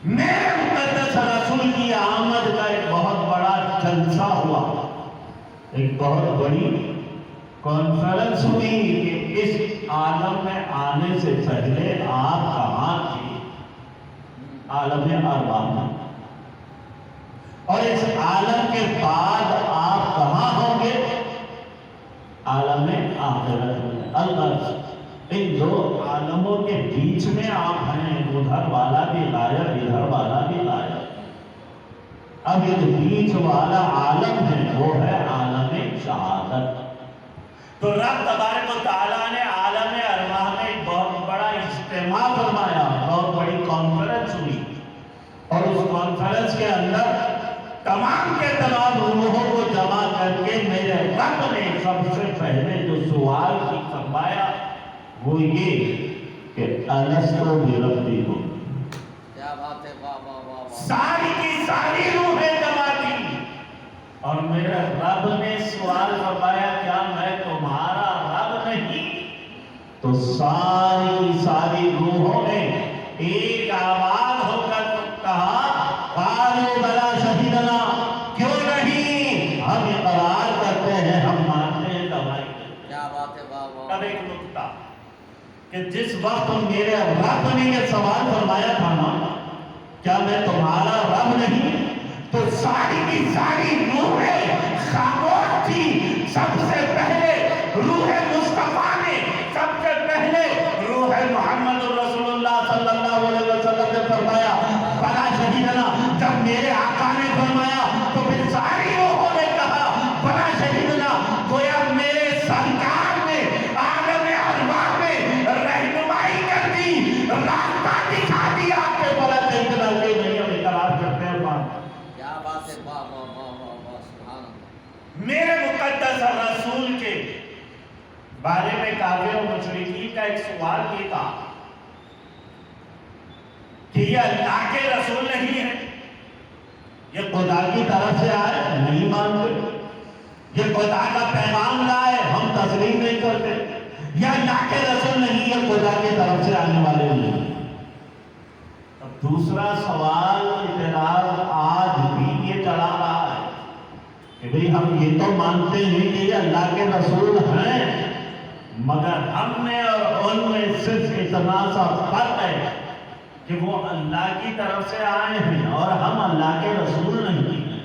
میرے مقدس رسول کی آمد کا ایک بہت بڑا جلسہ ہوا، ایک بہت بڑی کانفرنس ہوئی کہ اس عالم میں آنے سے پہلے آپ کہاں تھے، عالم ارواح میں، اور اس عالم کے بعد آپ کہاں ہوں گے، عالم آخرت میں۔ اللہ، ان دو عالموں کے بیچ میں آپ ہیں، ادھر والا بھی غائب، ادھر والا بھی غائب۔ اب یہ بیچ والا عالم ہے وہ ہے عالم شہادت۔ تو رب تبارک و تعالیٰ نے عالم ارواح میں ایک بہت بڑا اجتماع فرمایا، بہت بڑی کانفرنس ہوئی، اور اس کانفرنس کے اندر تمام کے تمام روحوں کو جمع کر کے میرے رب نے سب سے پہلے جو سوال کی فرمایا وہ یہ کہ الستو بربکم۔ کیا بات ہے، واہ واہ واہ واہ۔ ساری کی ساری روحیں جمع کی اور میرے رب نے سوال فرمایا کیا میں تمہارا رب نہیں؟ تو ساری کی ساری روحوں نے ایک آواز ہو کر کہا قالوا بلا شہیدنا، کیوں نہیں، ہم اقرار کرتے ہیں، ہم مانتے ہیں گواہی دیتے ہیں۔ کیا بات ہے، واہ واہ۔ اب ایک نکتہ کہ جس وقت میرے رب نے یہ سوال فرمایا تھا نا کیا میں تمہارا رب نہیں، تو ساری کی ساری روحیں خاموش تھی۔ سب سے پہلے روح مصطفیٰ نے، سب سے پہلے روح محمد رسول اللہ صلی اللہ علیہ وسلم نے فرمایا بلا شہیدنا۔ جب میرے آقا نے فرمایا تو پھر ساری روحوں نے کہا بلا شہیدنا۔ گویا میرے سرکار نے عالم ارواح میں رہنمائی کر دی، راستہ دکھا دیا کہ بلا شہیدنا کے نہیں ہم اقرار کرتے ہیں۔ کیا بات ہے، واہ واہ واہ واہ واہ، سبحان اللہ۔ میرے مقدس رسول کے بارے میں کافر و مشرکین کا ایک سوال یہ تھا کہ یہ اللہ کے رسول نہیں ہے، یہ خدا کی طرف سے آئے نہیں مانتے، یہ خدا کا پیغام لائے ہم تسلیم نہیں کرتے، یہ اللہ کے رسول نہیں، یہ خدا کی طرف سے آنے والے نہیں۔ اب دوسرا سوال اعتراض آج بھی یہ چلا رہا ہے کہ بھئی ہم یہ تو مانتے ہیں کہ یہ اللہ کے رسول ہیں، مگر ہم میں اور ان میں صرف اتنا سا فرق ہے کہ وہ اللہ کی طرف سے آئے ہیں اور ہم اللہ کے رسول نہیں ہیں۔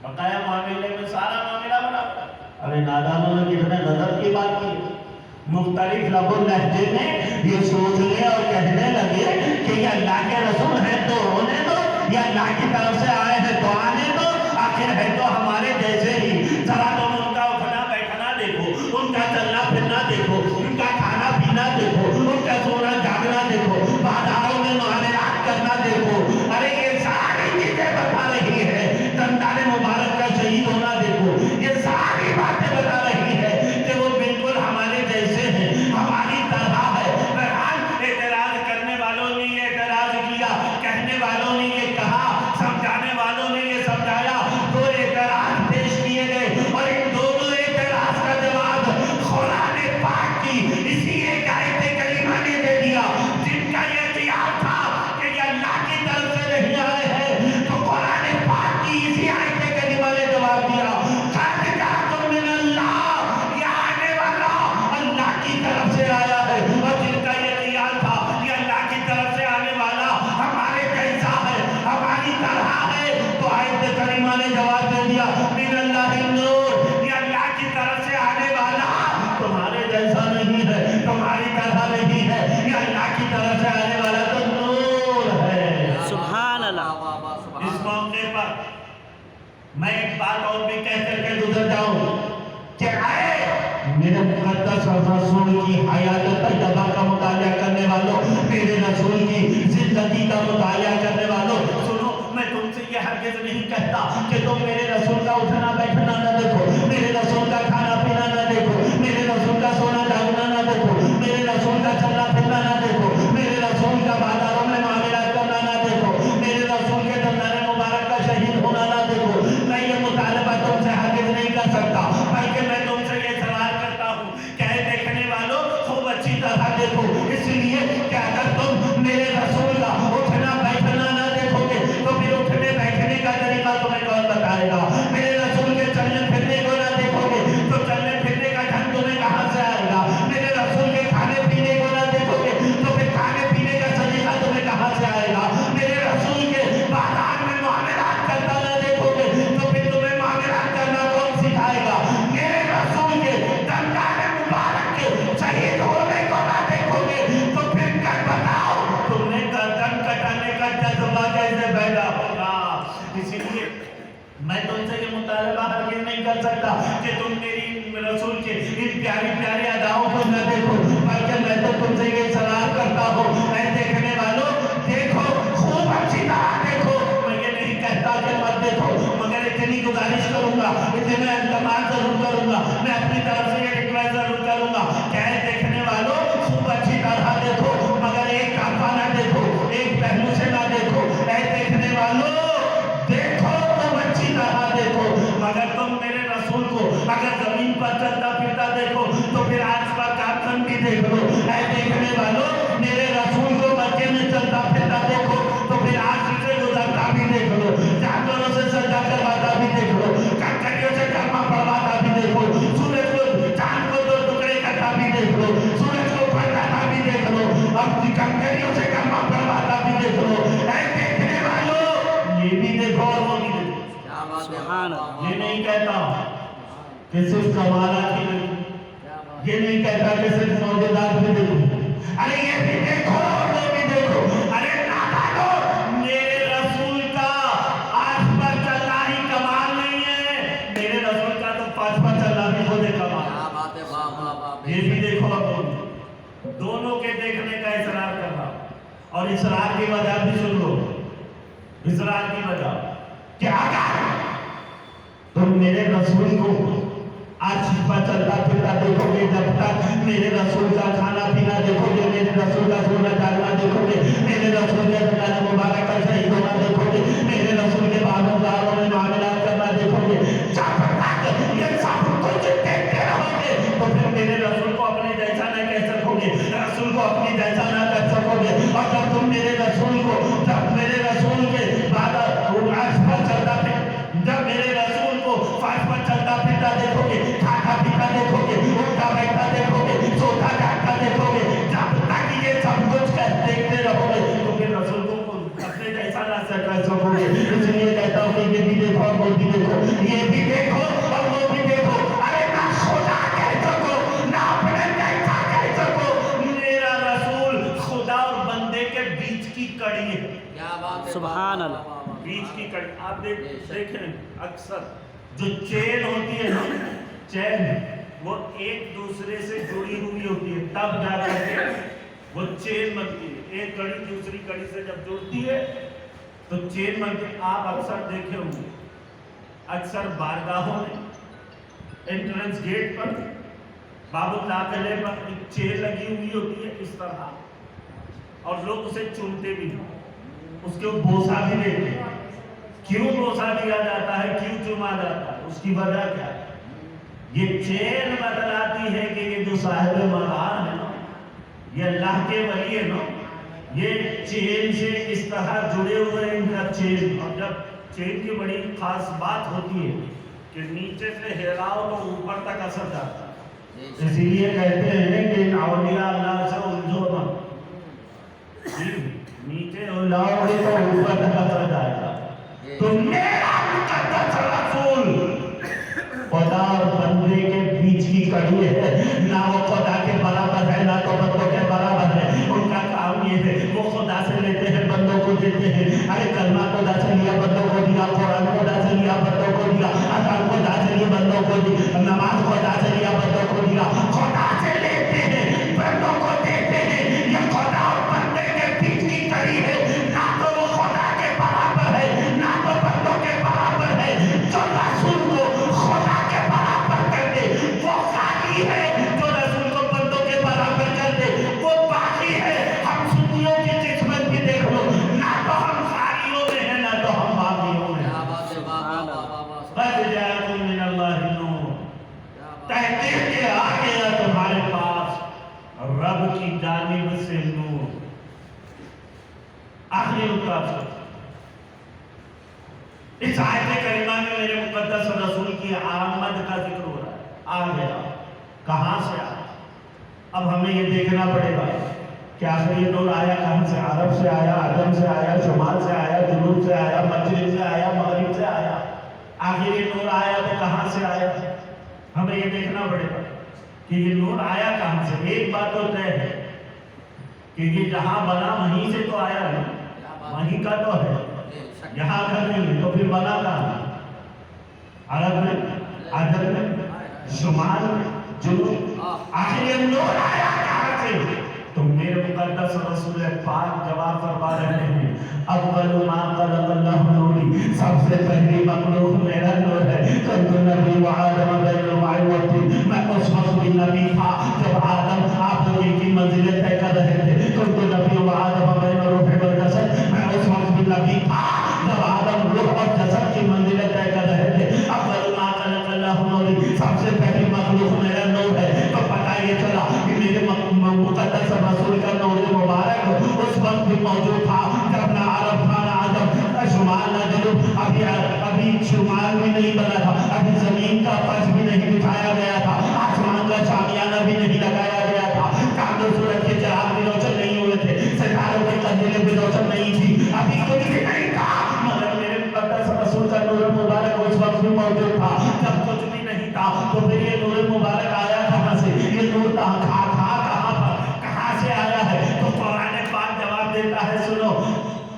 بقایا معاملے میں سارا معاملہ برابر ہے۔ ارے نادانوں نے کتنے غضب کی بات کی، مختلف لب و لہجے میں یہ سوچنے اور کہنے لگے کہ یہ اللہ کے رسول ہیں تو ہونے دو، یہ اللہ کی طرف سے آئے ہیں تو آنے دو، آخر ہے تو ہمارے جیسے ہی۔ ذرا تم ان کا اٹھنا بیٹھنا دیکھو، ان کا چلنا پھرنا دیکھو، ان کا کھانا پینا دیکھو، ان کا سونا جاگنا دیکھو، بازاروں میں معاملات کرنا دیکھو۔ ارے یہ ساری چیزیں بتا رہی ہے، دندان مبارک کا شہید ہونا دیکھو، یہ ساری باتیں بتا رہی ہے کہ وہ بالکل ہمارے جیسے ہیں، ہماری طرح ہے۔ بہرحال اعتراض کرنے والوں نے یہ اعتراض کیا، کہنے والوں نے یہ کہا، سمجھانے والوں نے یہ سمجھایا، دو اعتراض پیش کیے گئے اور ان دونوں اعتراض کا جواب قرآن پاک کی اسی ایک آیت کریمہ نے دے دیا۔ جن کا یہ خیال تھا کہ یہ اللہ کی طرف سے نہیں آئے ہیں تو قرآن پاک کی اسی آیت کریمہ نے جواب دیا قد جاءکم من اللہ، یہ آنے والا اللہ کی طرف سے آیا ہے۔ اور جن کا یہ خیال تھا یہ اللہ کی طرف سے آنے والا ہمارے جیسا ہے، ہماری طرح ہے، تو آیت کریمہ نے جواب دے دیا من اللہ النور، یہ اللہ کی طرف سے آنے والا تمہارے جیسا نہیں ہے، تمہاری طرح نہیں ہے، یہ اللہ کی طرف سے آنے والا تو نور ہے۔ سبحان اللہ۔ واہ واہ، سبحان اس اللہ۔ موقع پر میں ایک بات اور بھی کہہ کر کے گزر جاؤں کہ اے میرے مقدس رسول کی حیات طیبہ کا مطالعہ کرنے والوں، میرے رسول کی زندگی کا مطالعہ کرنے والوں، سنو، میں تم سے یہ ہرگز نہیں کہتا کہ تم میرے رسول کا اٹھنا بیٹھنا نہ دیکھو، میرے رسول کا کھانا پینا نہ دیکھو، میرے رسول کا سونا جاگنا نہ دیکھو، میرے رسول کا چلنا پھرنا نہ دیکھو، میرے رسول کا بازاروں میں معاملات کرنا نہ دیکھو، میرے رسول کے دندان مبارک کا شہید ہونا نہ دیکھو۔ میں یہ مطالبہ تم سے ہرگز نہیں کر سکتا، بلکہ میں تم سے یہ سوال کرتا ہوں کہ اے دیکھنے والوں خوب اچھی طرح دیکھو، اس لیے کہ اگر تم میرے رسول کا اٹھنا بیٹھنا कर सकता कि तुम मेरी रसूल के इन प्यारी प्यारी अदाओं को न देखो, बल्कि मैं तो तुमसे ये सलाह करता हूँ, ऐ देखने वालों देखो, खूब अच्छी तरह देखो। मैं ये नहीं कहता कि मत देखो, मगर इतनी गुजारिश करूंगा, इतने इंतजाम जरूर करूंगा, मैं अपनी तरफ से ये रिक्वेस्ट जरूर करूंगा कि ऐ देखने वालों खूब अच्छी तरह देखो, मगर एक तरफा ना देखो, एक पहलू से ना देखो। ऐ देखने वालों देखो, तुम अच्छी तरह देखो, मगर तुम मेरे रसूल को अगर जमीन पर चलता फिरता देखो तो फिर आसपास कारखान भी देख लो। ऐ देखने वालों मेरे रसूल को मक्के में चलता फिरता देखो तो फिर आसपास से गुजरता भी देख लो, जानवरों से सजदा करवाता भी देख लो, कंकरियों से कलमा पढ़वाता भी देखो, सूरज को चांद को दो टुकड़े करता भी देख लो, सूरज को पलटाता भी देख लो, अब कंकरियों से कलमा पढ़वाता भी देख लो। ऐ देखने वालों ये भी देखो और वो भी देखो। क्या बात है। ये नहीं कहता कि सिर्फ कमाला की नहीं, क्या बात ये नहीं कहता कि सिर्फ मौजूदात भी देखो, अरे ये भी देखो और वो भी देखो। अरे नादानो, मेरे रसूल का आठ पर चलना ही कमाल नहीं है, मेरे रसूल का तो पांच पर चलना भी खुद कमाल। क्या बात है। वाह वाह वाह। ये भी देखो, अब दोनों के देखने का इसरार कर रहा, और इसरार की वजह भी सुन लो। इसरार की वजह क्या, तुम मेरे रसूल को आज पर चलता फिरता देखोगे, जब तक मेरे रसूल का खाना पीना देखोगे, मेरे रसूल का सोना जागना देखोगे, मेरे रसूल के गाने मुबारक का शहीद होना देखोगे, मेरे रसूल के बाबूदारों में मामला करना देखोगे, जब तक ये सब कुछ देखते रहोगे तो फिर मेरे रसूल को अपने जैसा न कह सकोगे, रसूल को अपनी जैसा न कर सकोगे। और जब तुम मेरे रसूल को, जब मेरे रसूल के बाद आज पर चलता फिर, जब मेरे रसूल को फाइव पर चलता फिरता देखोगे, खाता पीता देखोगे, उठता बैठता देखोगे, सोता जागता देखोगे, जब तक ये सब कुछ देखते रहोगे तो फिर रसूल को अपने जैसा ना कर सकोगे। इसलिए कहता हूँ कि ये भी देखो और वो भी देखो, ये भी देखो और वो भी देखो। अरे ना खुदा कह सको, ना अपने जैसा कह सको, मेरा रसूल खुदा और बंदे के बीच की कड़ी है। क्या बात है। सुभान अल्लाह। वाह, वाह, वाह। बीच की कड़ी आप देखें, अक्सर जो चेन होती है ना, चेन वो एक दूसरे से जुड़ी हुई होती है, तब जाकर के वो चेन बनती है। एक कड़ी दूसरी कड़ी से जब जुड़ती है तो चेन बनती है। आप अक्सर देखे होंगे, अक्सर बारगाहों में एंट्रेंस गेट पर बाबुल्लाह किले पर एक चेन लगी हुई होती है इस तरह, और लोग उसे चुनते भी हैं, उसके बोसा भी देते हैं। क्यों बोसा दिया जाता है, क्यों चुमा जाता है, उसकी वजह क्या है? ये चेन बतलाती है कि ये जो साहिब मज़ार है ना, ये अल्लाह के वली है ना, ये चेन से इस तरह जुड़े हुए हैं इनका चेन। और जब चेन की बड़ी खास बात होती है कि नीचे से हिलाओ तो ऊपर तक असर जाता है, इसीलिए कहते हैं कि औलिया अल्लाह से उलझो मत, नीचे हिलाओगे तो ऊपर तक असर जाएगा। तो मेरा मुकद्दस रसूल खुदा और बंदे के बीच की कड़ी है, ना वो खुदा के बराबर है ना तो बंदों के बराबर है। उनका काम ये है, वो खुदा से लेते हैं बंदों को देते हैं। अरे कलमा खुदा से लिया बंदों को दिया, कुरान खुदा से लिया बंदों को दिया, अज़ान खुदा से लिया बंदों को दी, नमाज खुदा से लिया बंदों को दिया। खुदा से लेते हैं बंदों को देते हैं, ये खुदा और बंदे के बीच की कड़ी है। ना तो वो खुदा के बराबर है ना तो बंदों के बराबर है। जो रसूल को खुदा के बराबर कर दे वो काफी है, जो रसूल को बंदों के बराबर कर दे वो बाकी है। हम सुन्नियों की किस्मत भी देख लो, ना तो हम खारियों में है ना तो हम बागियों में। क्या बात है। वाह वाह वाह वाह वाह। बद जाकुम मिनल्लाहि नूर, क्या बात है। तहकीक के आ गया तुम्हारे पास रब की जानिब से नूर। आखिरी नुकता इस आयत करीमा में मेरे मुकद्दस रसूल की आमद का जिक्र हो रहा है। आ गया, कहां से आया? अब हमें ये देखना पड़ेगा कि आखिर ये नूर आया कहां से? अरब से आया, अदम से आया, शुमाल से आया, जुनूब से आया, मशरिक से आया, मगरिब से आया। आखिर ये नूर आया तो कहां से आया? हमें ये देखना पड़ेगा कि ये नूर आया कहां से। एक बात तो तय है कि ये जहां बना वहीं से तो आया है, वहीं का तो है, यहाँ का नहीं है, तो फिर बना कहां? अरब में عدد میں، شمال میں، جنوب، آخر یہ نور آیا کہاں سے؟ تو میرے مقدس رسول پاک جواب فرما رہے ہیں اول ما خلق اللہ نوری، سب سے پہلی مخلوق میرا نور ہے۔ کنت نبی و آدم بین الماء والطین، میں اس وقت بھی نبی تھا جب آدم آپ لوگوں کی منزلیں طے کر رہے تھے۔ کنت نبی و آدم بین الروح والجسد، میں اس وقت بھی نبی تھا جب آدم روح اور جسد کی منزلیں طے کر رہے تھے۔ اول ما خلق اللہ نوری، سب سے پہلی مخلوق میرا نور ہے۔ تو پتہ یہ چلا کہ میرے مقدس رسول کا نور مبارک اس وقت بھی موجود تھا جب نہ عرب تھا نہ عجم، نہ شمال نہ جنوب، ابھی شمال بھی نہیں بنا تھا، ابھی زمین کا فرش بھی نہیں بچھایا گیا تھا، آسمان کا شامیانہ بھی نہیں لگایا گیا تھا، چاند و سورج کے چراغ بھی روشن نہیں ہوئے تھے، ستاروں کی قندیلیں بھی روشن نہیں تھی، ابھی کچھ بھی نہیں تھا، مگر میرے مقدس رسول کا نور مبارک اس وقت بھی موجود تھا جب کچھ بھی نہیں تھا۔ تو پھر یہ نور مبارک آیا کہاں سے؟ یہ نور کہاں سے آیا ہے؟ تو قرآن پاک جواب دیتا ہے، سنو،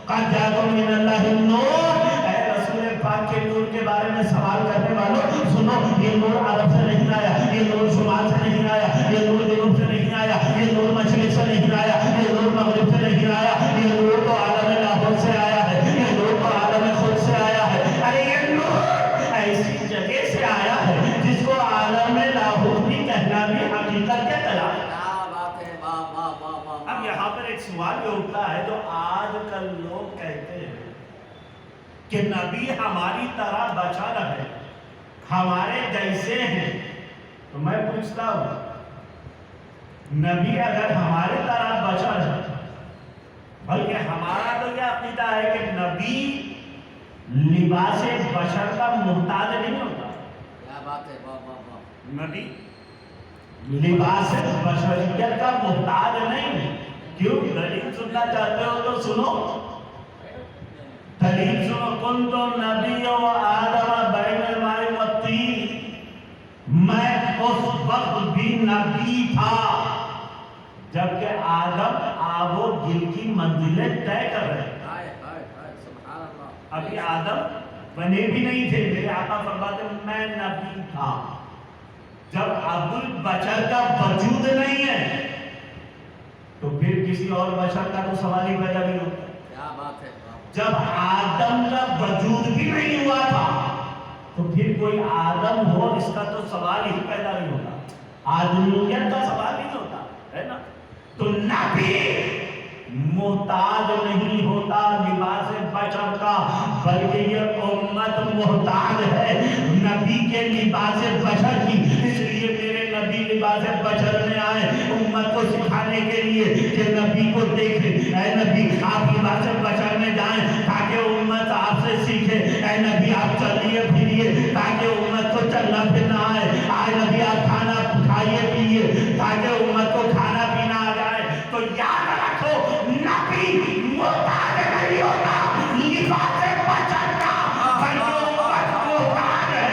قد جاءکم من اللہ النور، اے رسول پاک کے نور کے بارے میں سوال کرنے والوں سنو، یہ نور عرب سے نہیں آیا، یہ نور شمال سے نہیں آیا، یہ نور جنوب سے نہیں آیا، یہ نور مشرق سے نہیں آیا، یہ نور مغرب سے نہیں آیا، یہ نور تو عالم لاہور سے آیا ہے، یہ نور تو عالم خود سے آیا ہے۔ ارے یہ نور ایسی جگہ سے آیا ہے جس کو عالم لاہور بھی کہنا بھی حقیقت کے خلاف ہے۔ اب یہاں پر ایک سوال جو اٹھتا ہے جو آج کل لوگ کہتے ہیں کہ نبی ہماری طرح بشر ہے، ہمارے جیسے ہیں، تو میں پوچھتا ہوں نبی اگر ہمارے طرح بشر ہے، بلکہ ہمارا تو یہ عقیدہ ہے کہ نبی لباس بشر کا محتاج نہیں ہوتا، کیا بات ہے، نبی لباس بشریت کا محتاج نہیں۔ کیوں؟ دلیل سننا چاہتے ہو تو سنو، دلیل سنو، کنت نبی و آدم بین الماء والطین، میں اس وقت بھی نبی تھا جبکہ آدم آب و گل کی منزلیں طے کر رہے تھے۔ ابھی آدم بنے بھی نہیں تھے، میرے آقا فرماتے ہیں میں نبی تھا جب ابو البشر کا وجود نہیں ہے تو پھر کسی اور بشر کا تو سوال ہی پیدا نہیں ہوتا۔ کیا بات ہے، جب آدم کا وجود بھی نہیں ہوا تھا تو پھر کوئی آدم ہو اس کا تو سوال ہی پیدا نہیں ہوتا، آدمیت کا سوال نہیں ہوتا ہے نا۔ تو نبی محتاج نہیں ہوتا لباس بشر کا، بلکہ یہ امت محتاج ہے نبی کے لباس بشر کی۔ اس لیے میرے نبی لباس بشر میں آئے امت کو سکھانے کے لیے کہ نبی کو دیکھیں، اے نبی آپ لباس بشر میں جائیں تاکہ امت آپ سے سیکھے، اے نبی آپ چلیے پھریے تاکہ امت کو چلنا پھرنا آئے، آئے نبی آپ کھانا کھائیے پیئے تاکہ امت کو کھانا پینا آ جائے۔ تو یاد رکھو نبی محتاج نہیں ہوتا لباس بشر کا، بلکہ امت محتاج ہے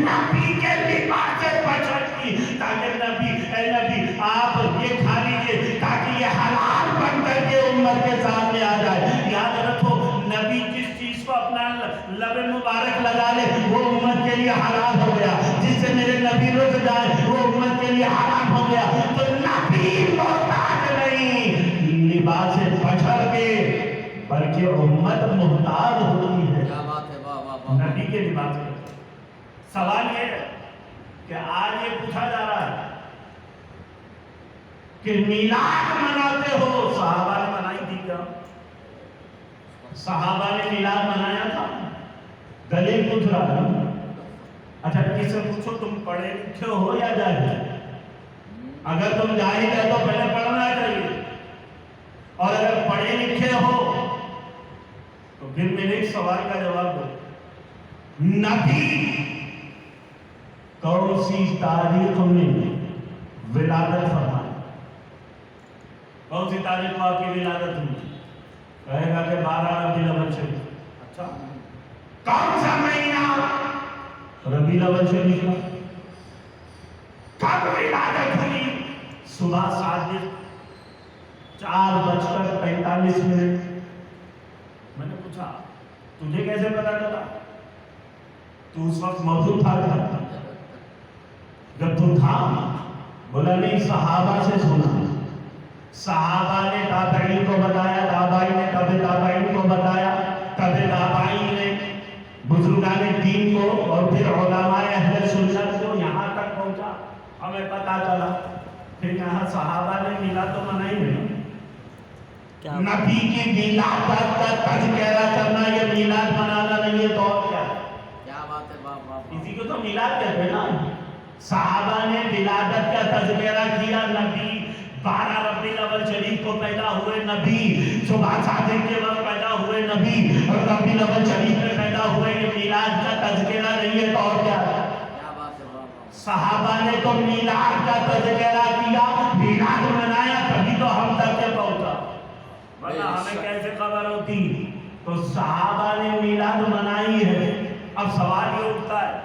نبی کے لباس بشر کی، تاکہ نبی اے نبی آپ یہ کھا لیجئے تاکہ یہ حلال بن کر کے امت کے سامنے آ جائے۔ یاد رکھو نبی جس چیز کو اپنا لب مبارک لگا لے وہ امت کے لیے حلال ہو گیا، جس سے میرے نبی رک جائے وہ امت کے لیے حرام ہو گیا۔ تو نبی محتاج نہیں لباس بشر کے، بلکہ امت محتاج ہوتی ہے کیا بات ہے، واہ واہ واہ، نبی کے لباس کے۔ سوال یہ ہے کہ آج یہ پوچھا جا رہا ہے کہ میلاد مناتے ہو، صحابہ نے منائی تھی کیا؟ صحابہ نے میلاد منایا تھا؟ دلیل پوچھ رہا ہے۔ اچھا کس سے پوچھو تم پڑھے لکھے ہو یا جاہل؟ اگر تم جاہل ہے تو پہلے پڑھنا چاہیے، اور اگر پڑھے لکھے ہو تو پھر میرے ایک سوال کا جواب دو، نبی کون سی تاریخ میں ولادت فرمائی؟ کون سی تاریخ میں آپ کی ولادت ہوئی؟ کہے گا کہ 12 ربیع الاول شریف۔ اچھا کون سا مہینہ ربیع الاول شریف کا؟ کب ولادت ہوئی؟ صبح 4:45۔ میں نے پوچھا تجھے کیسے پتا چلا؟ تو اس وقت موجود تھا کیا؟ जब तू था बोला नहीं, सहाबा से सुना। सहाबा ने ताबईन को बताया, ताबईन ने तबे ताबईन को बताया, तबे ताबईन ने बुजुर्गान दीन को, और फिर उलमाए अहले सुन्नत को यहाँ तक पहुँचा, हमें पता चला। फिर यहाँ सहाबा ने मिला तो मनाई नहीं। नबी की मिलाद का तज़किरा करना ये मिलाद मनाना नहीं है, तो और क्या? क्या बात है, वाह वाह वाह। इसी को तो मिलाद कहते हैं ना। सहाबा ने विलादत का तज़किरा किया। नबी 12 रबीउल अव्वल शरीफ को पैदा हुए नबी, सुबह सादिक के वक्त पैदा हुए नबी, और रबीउल अव्वल शरीफ में पैदा हुए। ये मिलाद का तज़किरा नहीं है, तो और क्या? क्या बात है, वाह वाह। सहाबा ने तो मिलाद का तज़किरा किया, मिलाद मनाया, तभी तो हम तक के पहुंचा, वरना हमें कैसे खबर होती? तो सहाबा ने मिलाद मनाई है। अब सवाल ये उठता है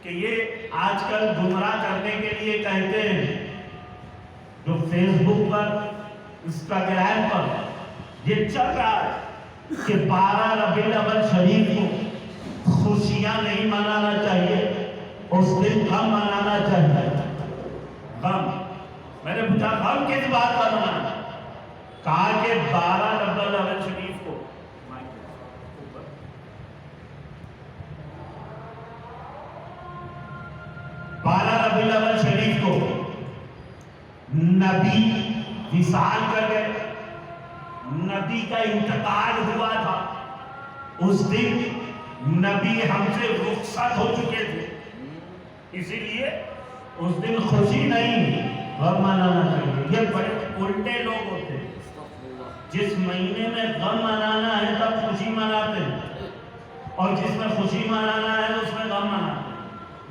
कि ये आजकल गुमराह करने के लिए कहते हैं, जो फेसबुक पर, इंस्टाग्राम पर ये चल रहा है कि 12 रबीउल अव्वल शरीफ को खुशियां नहीं मनाना चाहिए, उस दिन गम मनाना चाहिए। गम, मैंने पूछा गम किस बात का मनाना? कहा कि 12 रबीउल अव्वल शरीफ को, 12 रबीउल अव्वल शरीफ को नबी विसाल कर गए, नबी का इंतकाल हुआ था। उस दिन नबी हमसे रुखसत हो चुके थे, इसीलिए उस दिन खुशी नहीं गम मनाना चाहिए। ये बड़े उल्टे लोग होते हैं, जिस महीने में गम मनाना है तब खुशी मनाते हैं, और जिसमें खुशी मनाना है उसमें गम मनाते हैं।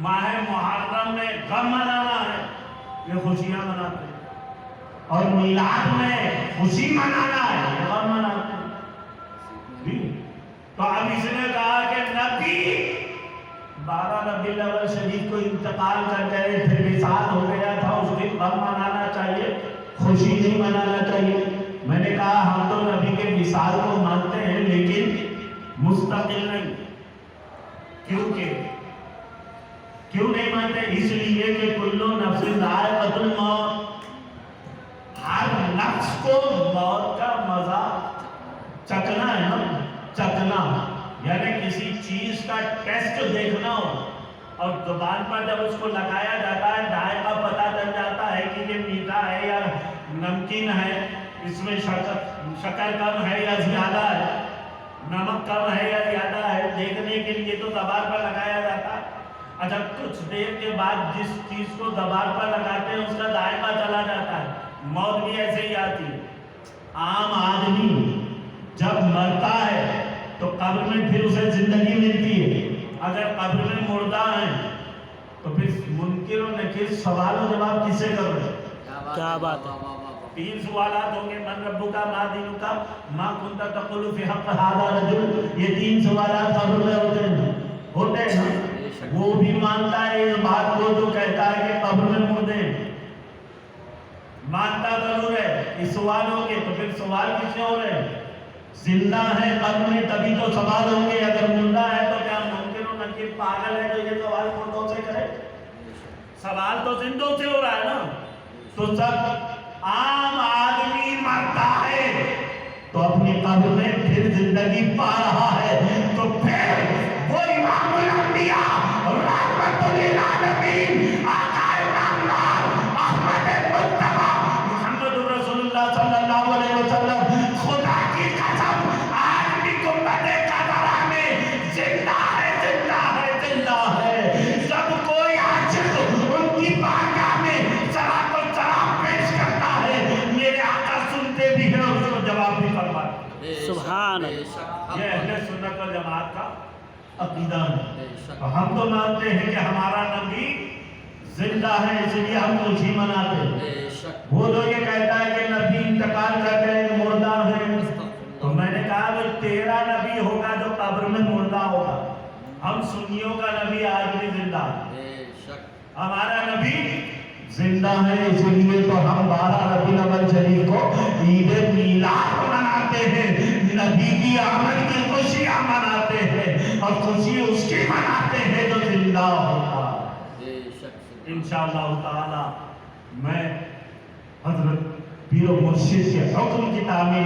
माह मुहर्रम में गम मनाना है, ये खुशियां मनाते हैं, और मिलाद में खुशी मनाना है, ये गम मनाते हैं। तो अब इसने कहा कि नबी 12 रबीउल अव्वल शरीफ को इंतकाल कर गए थे, विसाल हो गया था, उस दिन गम मनाना चाहिए, खुशी नहीं मनाना चाहिए। मैंने कहा हम तो नबी के विसाल को मानते हैं, लेकिन मुस्तकिल नहीं। क्यों नहीं मानते? इसलिए कि कुल्लु नफ्सिन ज़ाइक़तुल मौत, हर नफ्स को मौत का मजा चखना है ना, चखना, यानी किसी चीज का टेस्ट देखना हो, और जुबान पर जब उसको लगाया जाता है, जायका पता चल जाता है कि ये मीठा है या नमकीन है, इसमें शक्कर कम है या ज्यादा है, नमक कम है या ज्यादा है, देखने के लिए तो दबार पर लगाया जाता है। अच्छा, कुछ देर के बाद जिस चीज को दबार पर लगाते हैं उसका जायका चला जाता है। मौत भी ऐसे ही आती है। आम आदमी जब मरता है तो कब्र में फिर उसे जिंदगी मिलती है। अगर कब्र में मुर्दा है तो फिर मुनकिर और नकीर सवाल और जवाब किससे कर रहे हैं? क्या बात है। 3 सवालात होंगे, मन रब्बुका, मा दीनुका, मा कुंता तक़ुलु फी हक़्क़ हाज़ा रजुल। ये 3 सवालात कब्र में होते हैं ना। वो भी मानता है इस बात को, जो कहता है कि कब्र में मुर्दे मानता जरूर है कि सवाल होंगे, तो फिर सवाल किससे हो रहे हैं? जिंदा है कब्र में तभी तो सवाल होंगे, अगर मुर्दा है तो क्या मुमकिन और नकीर पागल है जो ये सवाल मुर्दों से करे? सवाल तो जिंदों से हो रहा है ना। तो सब आम आदमी मरता है तो अपनी कब्र में फिर जिंदगी पा रहा है, तो फिर वो इमामुल अंबिया रहमतुल लिल आलमीन आकाए नामदार अहमद मुस्तफा मुहम्मदुर रसूलुल्लाह सल्लल्लाहु अलैहि वसल्लम, खुदा की कसम आज भी गुंबद कदरा में जिंदा है, जिंदा है, जिंदा है। जब कोई आशिक उनकी बारगाह में सलात और सलाम पेश करता है, मेरे आका सुनते भी हैं और उसको जवाब भी फरमाते हैं। सुभान अल्लाह। ये अहले सुन्नत वल जमात का अकीदा है। तो हम तो मानते हैं कि हमारा नबी जिंदा है, इसलिए हम खुशी मनाते हैं। वो तो ये कहता है कि नबी इंतकाल कर गए, मुर्दा है, तो मैंने कहा वो तेरा नबी होगा जो कब्र में मुर्दा होगा। हम सुन्नियों का नबी आज भी जिंदा है, हमारा नबी जिंदा है, इसलिए तो हम 12 रबीउल अव्वल शरीफ को ईद मिलाद मनाते हैं, नबी की आमद की खुशियां मनाते हैं, और खुशी उसकी मनाते हैं जो जिंदा होता है। انشاءاللہ تعالی میں حضرت پیر و مرشد کے حکم کی تعمیر